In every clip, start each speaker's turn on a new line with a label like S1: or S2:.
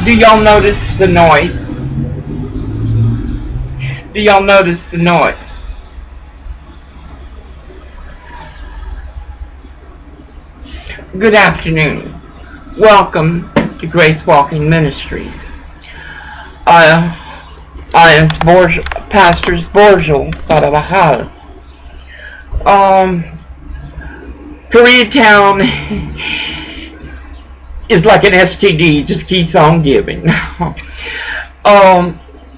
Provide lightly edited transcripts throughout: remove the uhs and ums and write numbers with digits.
S1: Do y'all notice the noise? Do y'all notice the noise? Good afternoon. Welcome to Grace Walking Ministries. I am Pastor Borgel Carabajal. Koreatown is like an STD, just keeps on giving.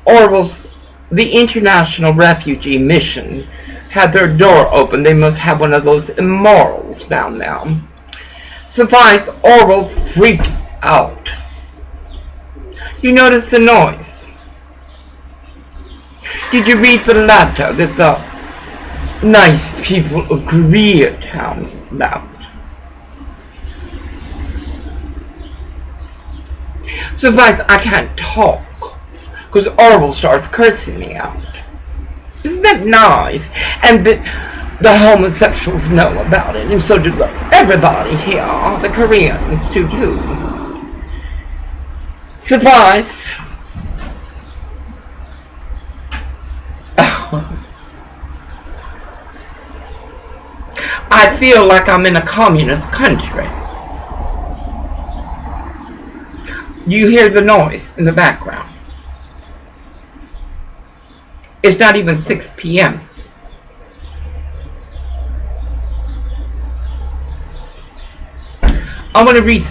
S1: Orville's, the International Refugee Mission, had their door open. They must have one of those immorals down there. Suffice, Orville freaked out. You notice the noise? Did you read the letter that the nice people of Koreatown left? Suffice, I can't talk because Orville starts cursing me out. Isn't that nice? And the homosexuals know about it, and so do everybody here, the Koreans too. Suffice, I feel like I'm in a communist country. You hear the noise in the background. It's not even 6 p.m. I want to read.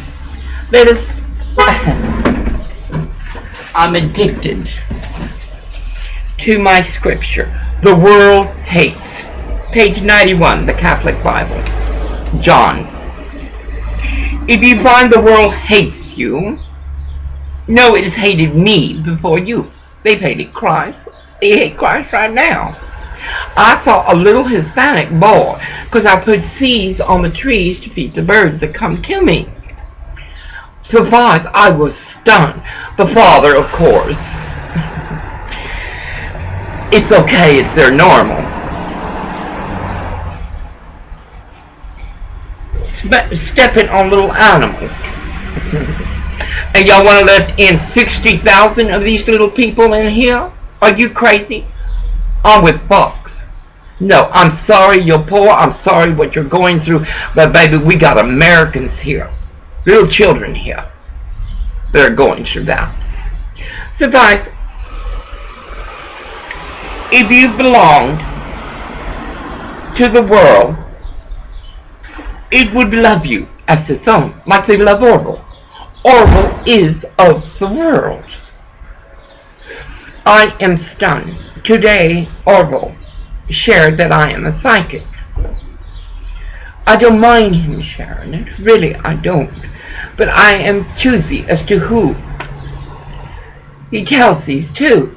S1: I'm addicted to my scripture. The world hates. Page 91, the Catholic Bible. John. If you find the world hates you, no, it has hated me before you. They've hated Christ. They hate Christ right now. I saw a little Hispanic boy because I put seeds on the trees to feed the birds that come to me. Suffice, I was stunned. The father, of course. It's okay, it's their normal. Stepping on little animals. And y'all want to let in 60,000 of these little people in here? Are you crazy? I'm with Fox. No, I'm sorry you're poor. I'm sorry what you're going through. But baby, we got Americans here. Little children here that are going through that. Suffice, if you belonged to the world, it would love you as its own, like they love Orville. Orville is of the world. I am stunned. Today, Orville shared that I am a psychic. I don't mind him sharing it. Really, I don't. But I am choosy as to who he tells these to.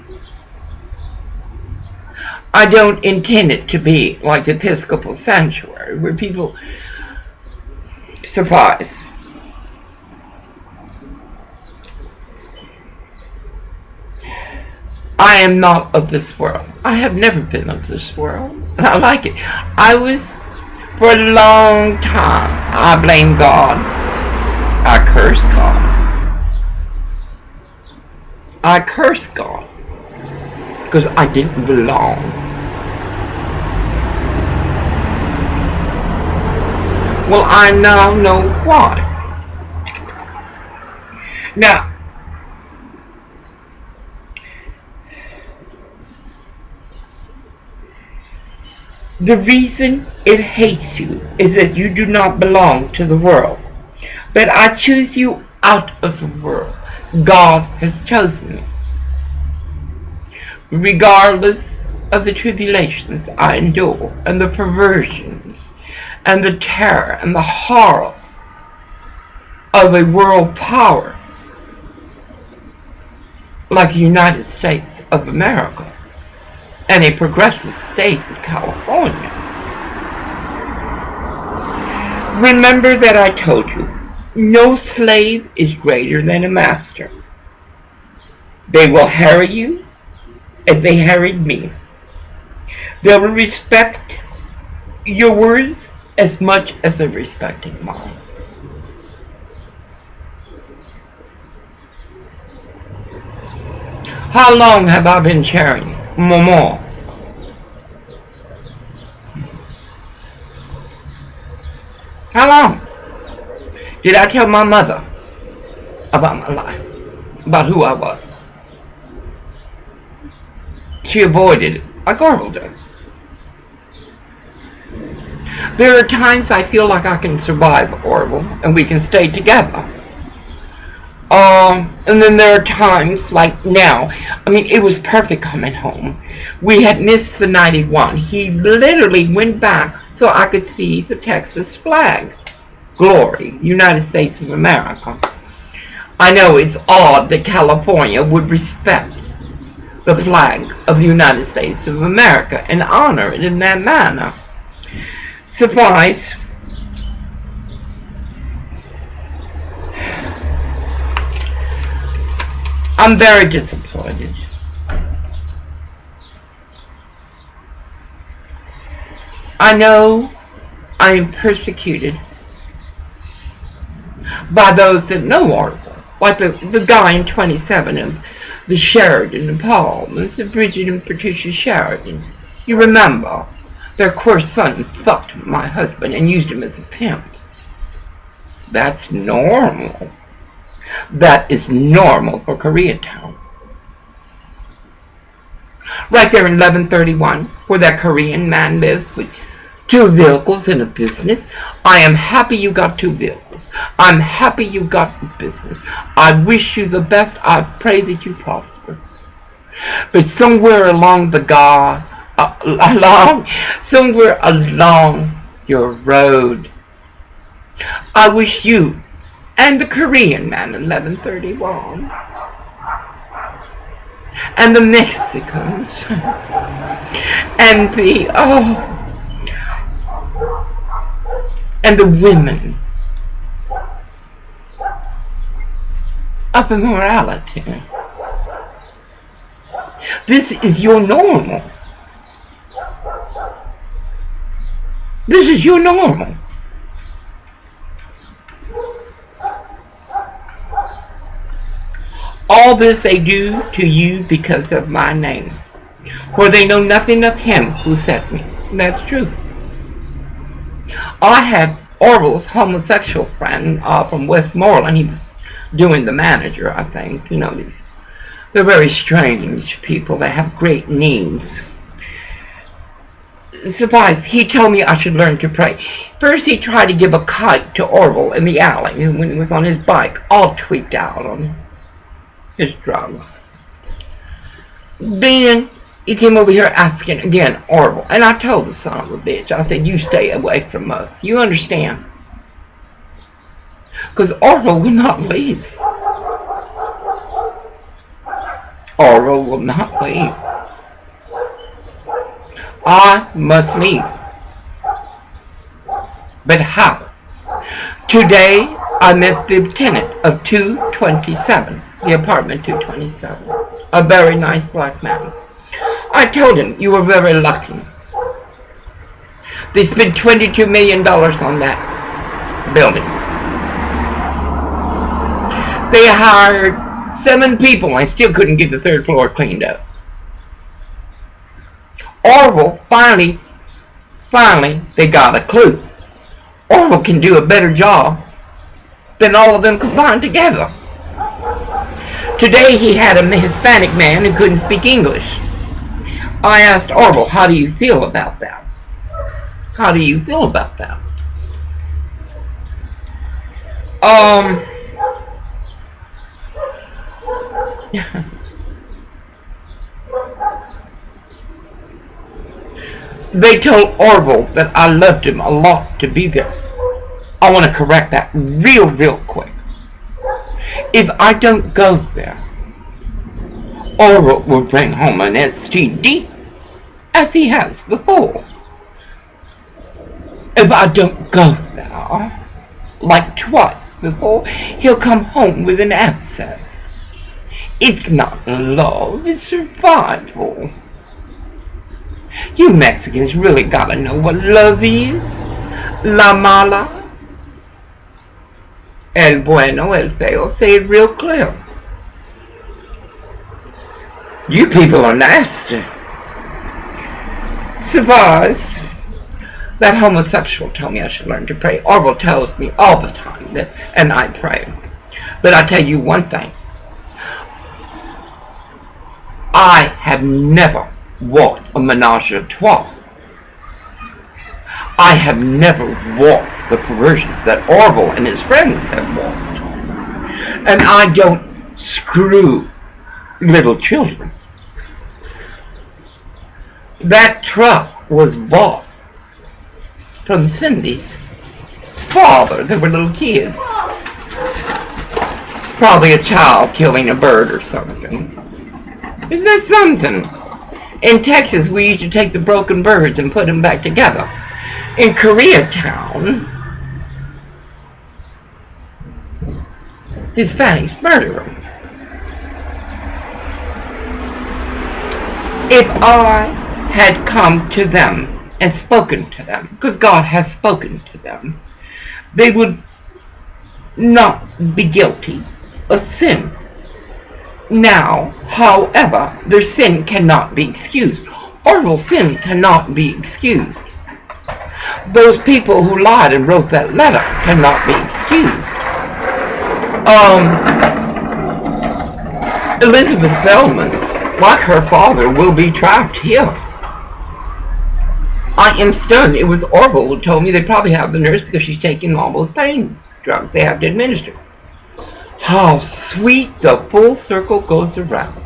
S1: I don't intend it to be like the Episcopal sanctuary where people suffice. I am not of this world. I have never been of this world. And I like it. I was, for a long time, I blame God. I curse God. I curse God. Because I didn't belong. Well, I now know why. Now, the reason it hates you is that you do not belong to the world. But I choose you out of the world. God has chosen me. Regardless of the tribulations I endure, and the perversions, and the terror, and the horror of a world power like the United States of America, and a progressive state in California. Remember that I told you, no slave is greater than a master. They will harry you as they harried me. They will respect your words as much as they're respecting mine. How long have I been sharing? More. How long? Did I tell my mother about my life? About who I was? She avoided it, like Orville does. There are times I feel like I can survive Orville and we can stay together. And then there are times like now. I mean, it was perfect coming home. We had missed the 91. He literally went back so I could see the Texas flag. Glory, United States of America. I know it's odd that California would respect the flag of the United States of America and honor it in that manner. Suffice, I'm very disappointed. I know I am persecuted by those that know Orville, like the guy in 27 and the Sheridan and Paul, Mr. Bridget and Patricia Sheridan. You remember, their poor son fucked my husband and used him as a pimp. That's normal. That is normal for Koreatown. Right there in 1131, where that Korean man lives with 2 vehicles and a business. I am happy you got 2 vehicles. I'm happy you got a business. I wish you the best. I pray that you prosper. But somewhere along somewhere along your road, I wish you and the Korean man in 1131 and the Mexicans and the women of immorality. This is your normal. This is your normal. All this they do to you because of my name, for they know nothing of him who sent me. And that's true. I had Orville's homosexual friend from Westmoreland. He was doing the manager, I think. You know, they're very strange people. They have great needs. Suffice, he told me I should learn to pray. First, he tried to give a kite to Orville in the alley when he was on his bike, all tweaked out on his drugs. Then he came over here asking again, Orville. And I told the son of a bitch, I said, you stay away from us. You understand? Because Orville will not leave. Orville will not leave. I must leave. But how? Today I met the tenant of 227, the apartment 227, a very nice black man. I told him, you were very lucky. They spent $22 million on that building. They hired 7 people. I still couldn't get the 3rd floor cleaned up. Orville, finally, they got a clue. Orville can do a better job than all of them combined together. Today he had a Hispanic man who couldn't speak English. I asked Orville, how do you feel about that? How do you feel about that? They told Orville that I loved him a lot to be there. I want to correct that real quick. If I don't go there, Orville will bring home an STD, as he has before. If I don't go there, like twice before, he'll come home with an abscess. It's not love, it's survival. You Mexicans really gotta know what love is. La mala, el bueno, el feo. Say it real clear. You people are nasty. Suppose that homosexual told me I should learn to pray. Orville tells me all the time that, and I pray. But I tell you one thing. I have never walked a menage a trois. I have never walked the perversions that Orville and his friends have walked. And I don't screw little children. That truck was bought from Cindy's father. They were little kids. Probably a child killing a bird or something. Isn't that something? In Texas, we used to take the broken birds and put them back together. In Koreatown, Hispanics murder them. If I had come to them and spoken to them, because God has spoken to them, they would not be guilty of sin. Now, however, their sin cannot be excused. Orville's sin cannot be excused. Those people who lied and wrote that letter cannot be excused. Elizabeth Bellman's, like her father, will be trapped here. I am stunned. It was Orville who told me they probably have the nurse because she's taking all those pain drugs they have to administer. How sweet the full circle goes around.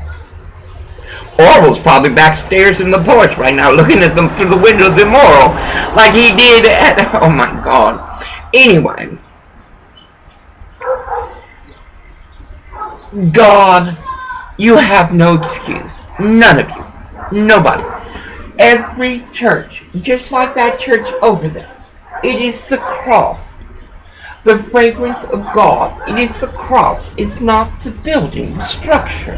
S1: Orville's probably backstairs in the porch right now looking at them through the window of the Immoral like he did at... Oh my God. Anyway. God, you have no excuse. None of you. Nobody. Every church, just like that church over there, it is the cross. The fragrance of God. It is the cross. It's not the building, the structure.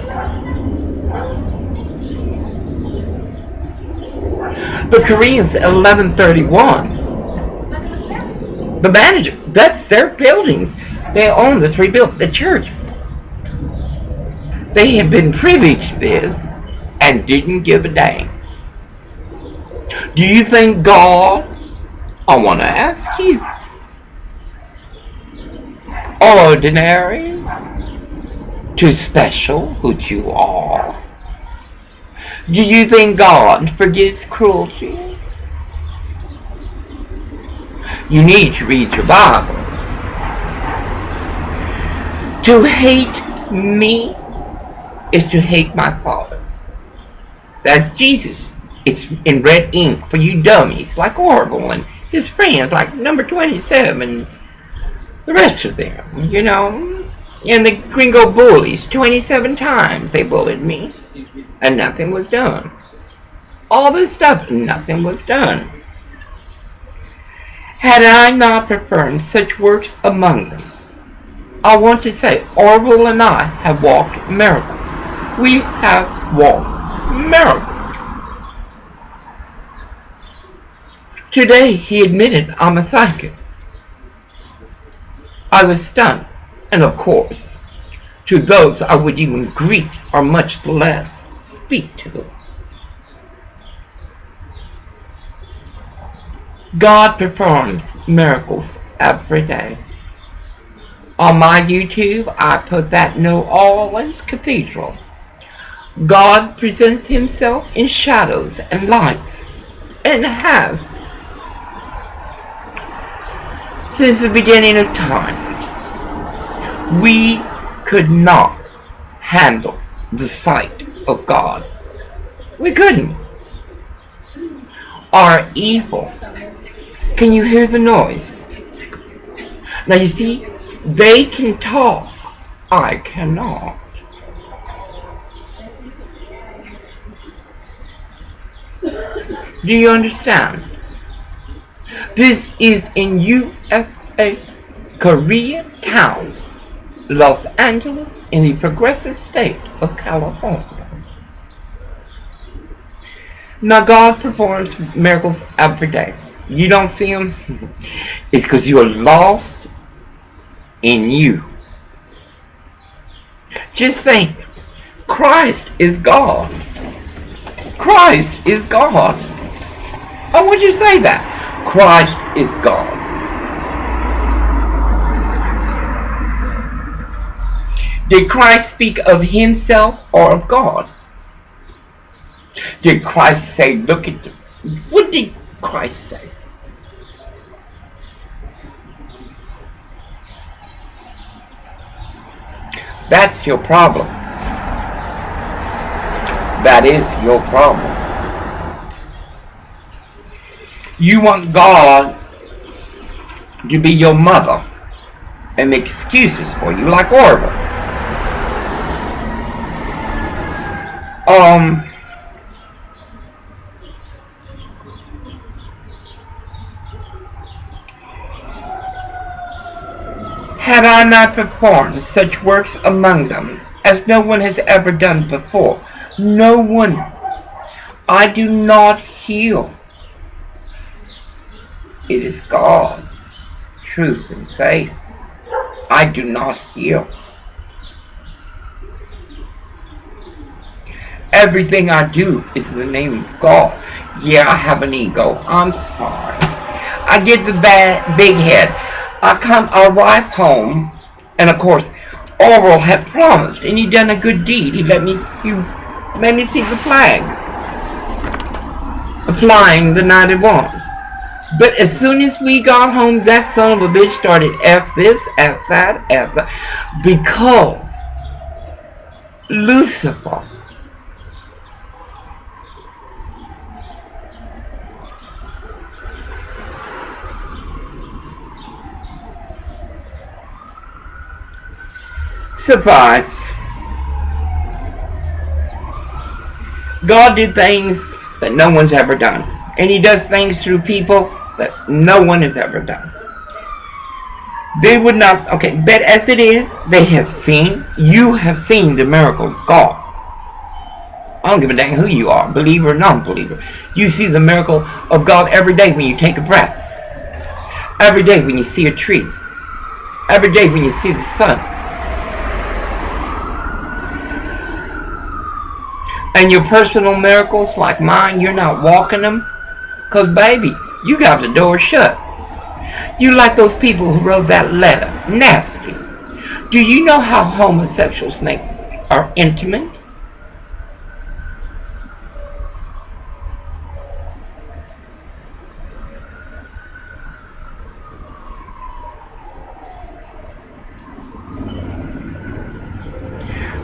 S1: The Koreans at 1131. The manager, that's their buildings. They own the 3 buildings. The church. They had been privy to this and didn't give a dang. Do you think God, I want to ask you, ordinary to special, which you are, do you think God forgives cruelty? You need to read your Bible. To hate me is to hate my Father. That's Jesus. It's in red ink for you dummies like Orville and his friends like number 27, the rest of them, you know. And the gringo bullies, 27 times they bullied me and nothing was done. All this stuff, nothing was done. Had I not performed such works among them, I want to say Orville and I have walked miracles. We have walked miracles. Today he admitted I'm a psychic. I was stunned, and of course, to those I would even greet or much less speak to them. God performs miracles every day. On my YouTube, I put that New Orleans Cathedral. God presents himself in shadows and lights, and has since the beginning of time. We could not handle the sight of God. We couldn't. Our evil. Can you hear the noise? Now you see, they can talk. I cannot. Do you understand? This is in USA, Koreatown, Los Angeles, in the progressive state of California. Now God performs miracles every day. You don't see them? It's because you are lost in you. Just think, Christ is God. Christ is God. Oh, would you say that? Christ is God. Did Christ speak of himself or of God? Did Christ say, look at them? What did Christ say? That's your problem. That is your problem. You want God to be your mother and make excuses for you like Orville. Had I not performed such works among them as no one has ever done before? No one. I do not heal. It is God, truth and faith. I do not heal. Everything I do is in the name of God. Yeah, I have an ego. I'm sorry. I get the big head. I arrive home, and of course, Orwell had promised, and he done a good deed. He let me see the flag flying the night it won. But as soon as we got home, that son of a bitch started F this, F that, F that, because Lucifer surprise. God did things that no one's ever done. And he does things through people that no one has ever done. They would not, okay, but as it is, they have seen, you have seen the miracle of God. I don't give a dang who you are, believer or non-believer. You see the miracle of God every day when you take a breath. Every day when you see a tree. Every day when you see the sun. And your personal miracles like mine, you're not walking them. Because, baby, you got the door shut. You like those people who wrote that letter. Nasty. Do you know how homosexuals are intimate?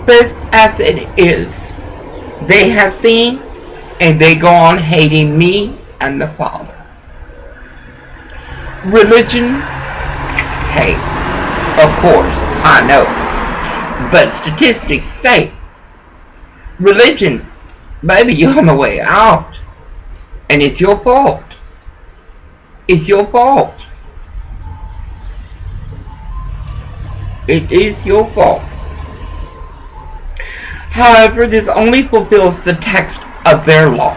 S1: But as it is, they have seen, and they go on hating me and the Father. Religion, hey, of course, I know. But statistics state, religion, baby, you're on the way out. And it's your fault. It's your fault. It is your fault. However, this only fulfills the text of their law.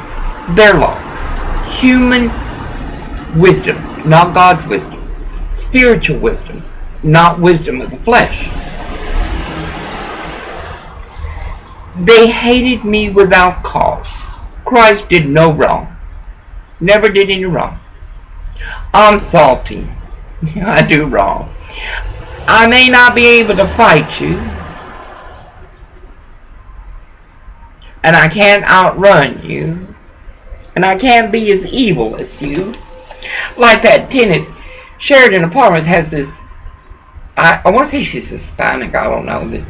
S1: Their law. Human wisdom, not God's wisdom. Spiritual wisdom, not wisdom of the flesh. They hated me without cause. Christ did no wrong. Never did any wrong. I'm salty. I do wrong. I may not be able to fight you. And I can't outrun you. And I can't be as evil as you. Like that tenant, Sheridan Apartments has this, I want to say she's Hispanic, I don't know.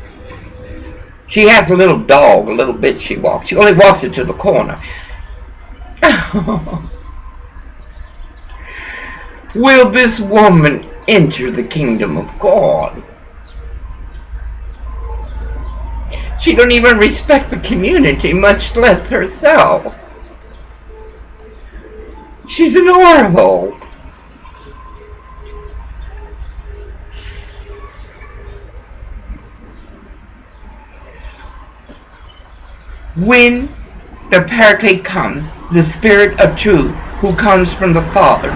S1: She has a little dog, a little bit she walks. She only walks it to the corner. Will this woman enter the kingdom of God? She don't even respect the community, much less herself. She's an Orville. When the Paraclete comes, the Spirit of truth, who comes from the Father,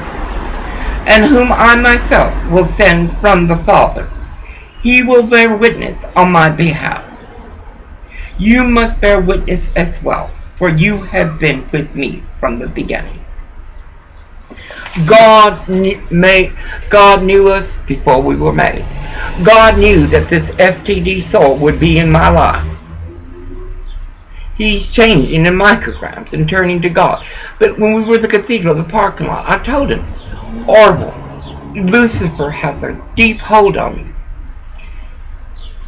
S1: and whom I myself will send from the Father, he will bear witness on my behalf. You must bear witness as well, for you have been with me from the beginning. God knew us before we were made. God knew that this STD soul would be in my life. He's changing in micrograms and turning to God. But when we were at the cathedral, the parking lot, I told him, Orville, Lucifer has a deep hold on me.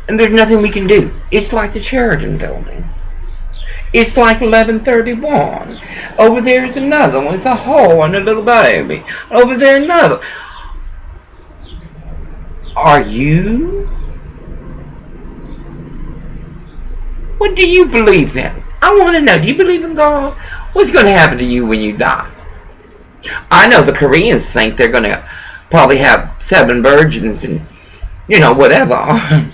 S1: And there's nothing we can do. It's like the Sheridan building. It's like 1131. Over there's another one. It's a hole and a little baby. Over there another. Are you? What do you believe in? I want to know. Do you believe in God? What's going to happen to you when you die? I know the Koreans think they're going to probably have 7 virgins and, whatever.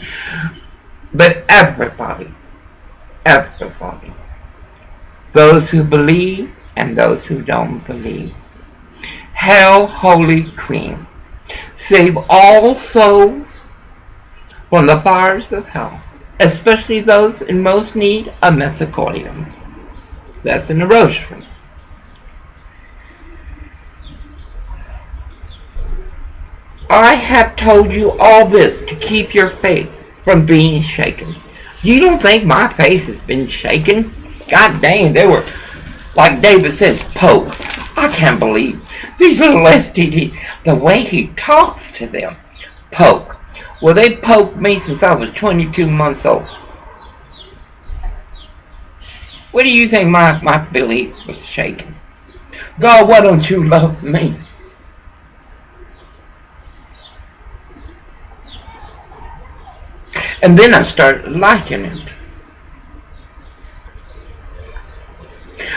S1: But everybody, those who believe and those who don't believe. Hail, Holy Queen, save all souls from the fires of hell, especially those in most need of mesocordium. That's in the rosary. I have told you all this to keep your faith from being shaken. You don't think my faith has been shaken? God dang, they were, like David says, poke. I can't believe these little STD, the way he talks to them. Poke. Well, they poked me since I was 22 months old. What do you think my belief was shaken? God, why don't you love me? And then I started liking it.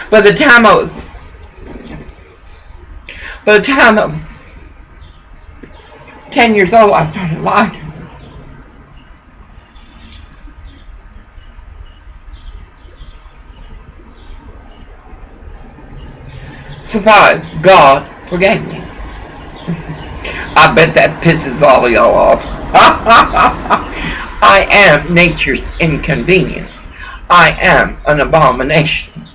S1: By the time I was 10 years old, I started liking it. Surprise, God forgave me. I bet that pisses all of y'all off. I am nature's inconvenience. I am an abomination.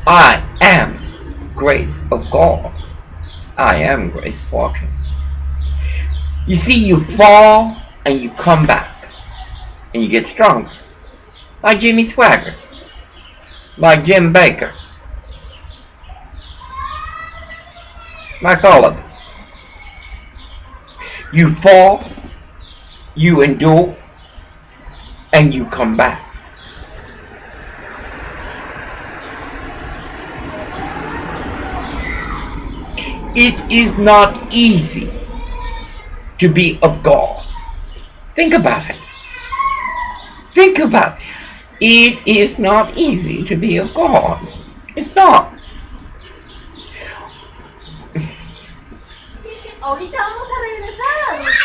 S1: I am grace of God. I am grace walking. You see, you fall and you come back. And you get stronger. Like Jimmy Swaggart. Like Jim Baker. Like all of us. You fall, you endure, and you come back. It is not easy to be of God. Think about it. Think about it. It is not easy to be of God. It's not.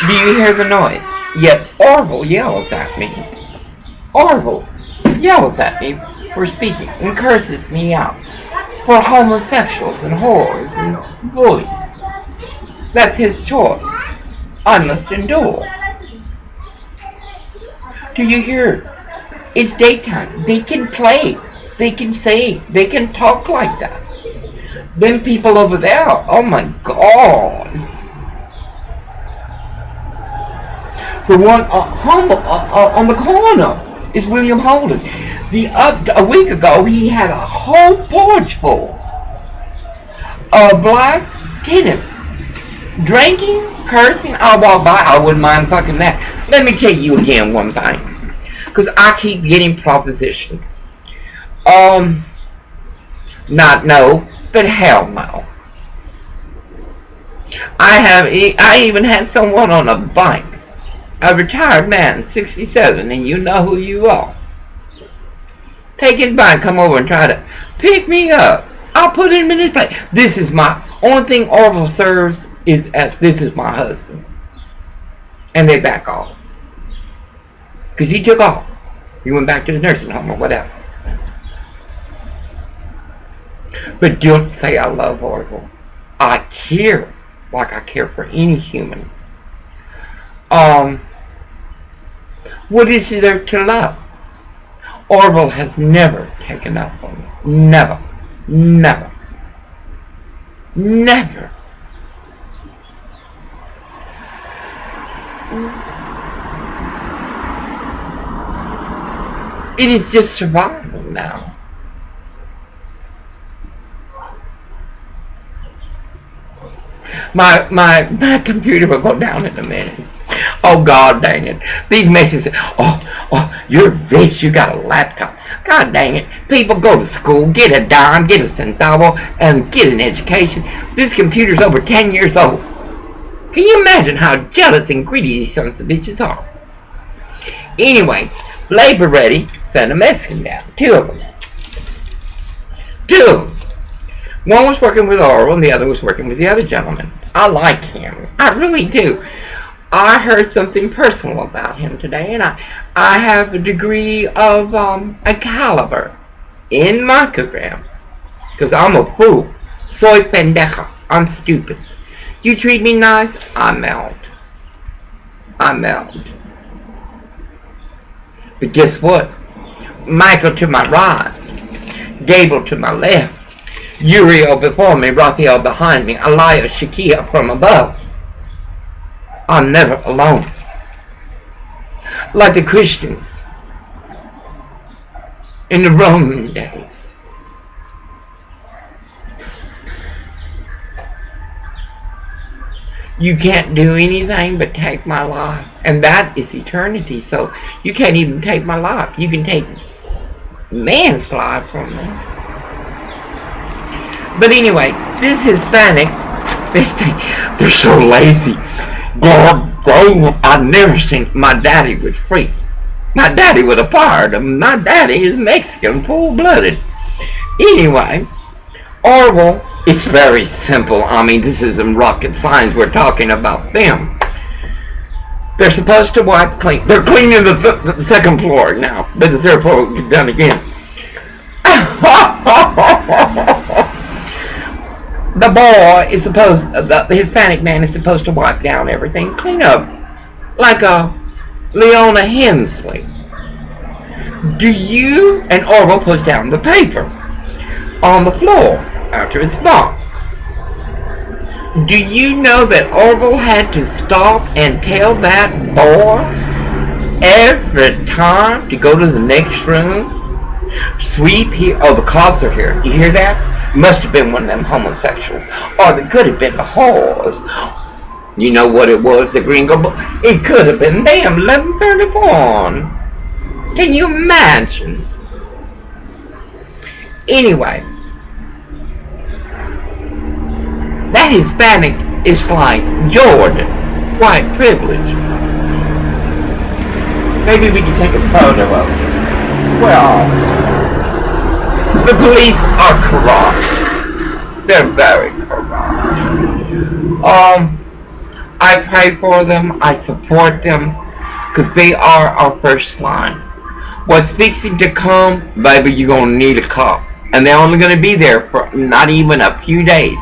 S1: Do you hear the noise? Yet Orville yells at me. Orville yells at me for speaking and curses me out for homosexuals and whores and bullies. That's his choice. I must endure. Do you hear? It's daytime. They can play. They can say. They can talk like that. Them people over there, oh my God. The one on the corner is William Holden. A week ago, he had a whole porch full of black tenants drinking, cursing. I walk by, I wouldn't mind fucking that. Let me tell you again one thing, because I keep getting propositioned. Not no, but hell no. I even had someone on a bike. A retired man, 67, and you know who you are. Take his bike, come over and try to pick me up. I'll put him in his place. This is my only thing Orville serves is as this is my husband. And they back off. Because he took off. He went back to the nursing home or whatever. But don't say I love Orville. I care like I care for any human. What is there to love? Orville has never taken up on me. Never. Never. Never. It is just survival now. My computer will go down in a minute. Oh, God dang it. These messages, you're rich, you got a laptop. God dang it. People go to school, get a dime, get a centavo, and get an education. This computer's over 10 years old. Can you imagine how jealous and greedy these sons of bitches are? Anyway, Labor Ready sent a message down. Two of them. One was working with Orwell and the other was working with the other gentleman. I like him. I really do. I heard something personal about him today, and I have a degree of a caliber in microgram. Because I'm a fool. Soy pendeja. I'm stupid. You treat me nice, I melt. But guess what? Michael to my right, Gable to my left, Uriel before me, Raphael behind me, Eliah, Shakia from above. I'm never alone. Like the Christians in the Roman days. You can't do anything but take my life. And that is eternity. So you can't even take my life. You can take man's life from me. But anyway, this Hispanic, they're so lazy. God dang it, I've never seen, my daddy was free. My daddy would have fired him. My daddy is Mexican, full-blooded. Anyway, Orwell is very simple. I mean, this isn't rocket science. We're talking about them. They're supposed to wipe clean. They're cleaning the second floor now, but the third floor will get done again. The boy is supposed, the Hispanic man is supposed to wipe down everything, clean up, like a Leona Hensley. Do you, and Orwell puts down the paper on the floor after it's bought. Do you know that Orwell had to stop and tell that boy every time to go to the next room? Sweep here. Oh, the cops are here. You hear that? Must have been one of them homosexuals. Or it could have been the whores. You know what it was, the gringo? It could have been them. 11:31. Can you imagine? Anyway, that Hispanic is like Jordan. White privilege. Maybe we can take a photo of it. Well, the police are corrupt. They're very corrupt. I pray for them. I support them. Because they are our first line. What's fixing to come, baby, you're going to need a cop. And they're only going to be there for not even a few days.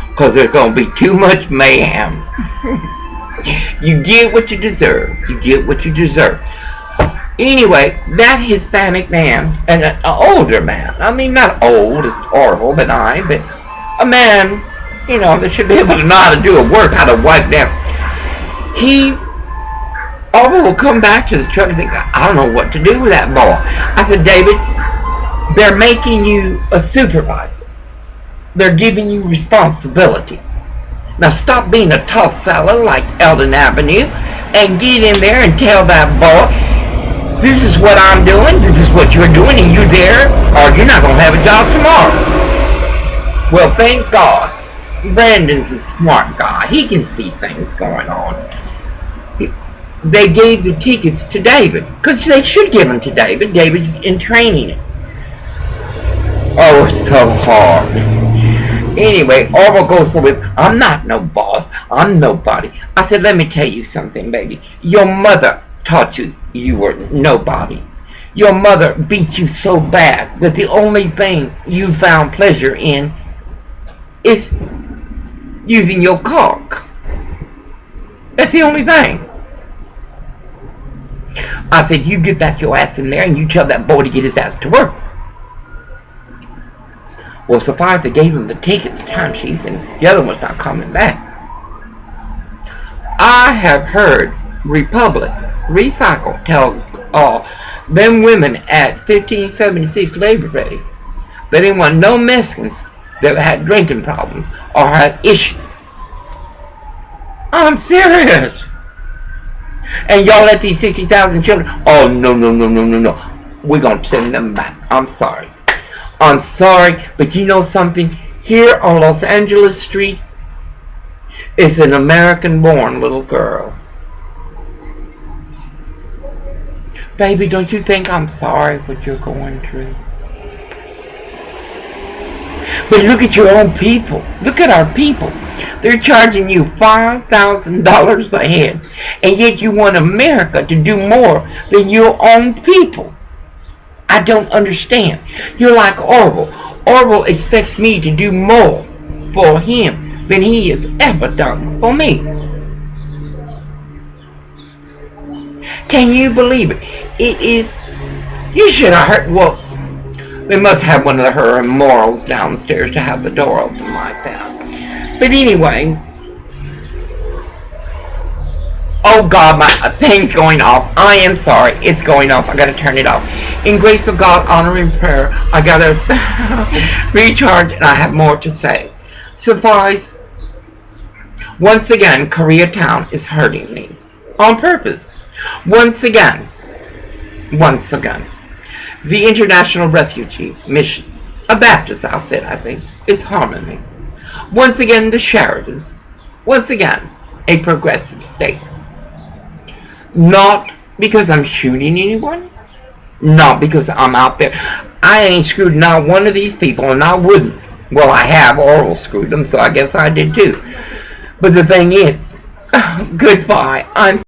S1: Because there's going to be too much mayhem. You get what you deserve. You get what you deserve. Anyway, that Hispanic man, and an older man, I mean not old as Orville, but a man, you know, that should be able to know how to do a work, how to wipe down. Orville will come back to the truck and say, I don't know what to do with that boy. I said, David, they're making you a supervisor. They're giving you responsibility. Now stop being a toss salad like Eldon Avenue and get in there and tell that boy, this is what I'm doing, this is what you're doing, and you're there, or you're not going to have a job tomorrow. Well, thank God. Brandon's a smart guy. He can see things going on. They gave the tickets to David, because they should give them to David. David's in training. Oh, it's so hard. Anyway, Orwell goes with, I'm not no boss. I'm nobody. I said, let me tell you something, baby. Your mother taught you you were nobody. Your mother beat you so bad that the only thing you found pleasure in is using your cock. That's the only thing. I said, you get back your ass in there and you tell that boy to get his ass to work. Well, surprised they gave him the tickets, the timesheets, and the other one's not coming back. I have heard Republic Recycle tell them women at 1576 Labor Ready they didn't want no Mexicans that had drinking problems or had issues. I'm serious. And y'all let these 60,000 children, oh no. We're going to send them back. I'm sorry, but you know something? Here on Los Angeles Street is an American-born little girl. Baby, don't you think I'm sorry what you're going through? But look at your own people. Look at our people. They're charging you $5,000 a head, and yet you want America to do more than your own people. I don't understand. You're like Orville. Orville expects me to do more for him than he has ever done for me. Can you believe it? It is... You should have heard... Well, they must have one of her immorals downstairs to have the door open like that. But anyway... Oh God, my thing's going off. I am sorry. It's going off. I gotta turn it off. In grace of God, honor and prayer, I gotta recharge, and I have more to say. Surprise. Once again, Koreatown is hurting me. On purpose. Once again. The International Refugee Mission, a Baptist outfit, I think, is harming me. Once again, the Sheridans. Once again, a progressive state. Not because I'm shooting anyone. Not because I'm out there. I ain't screwed not one of these people, and I wouldn't. Well, I have. Oral screwed them, so I guess I did too. But the thing is, goodbye. I'm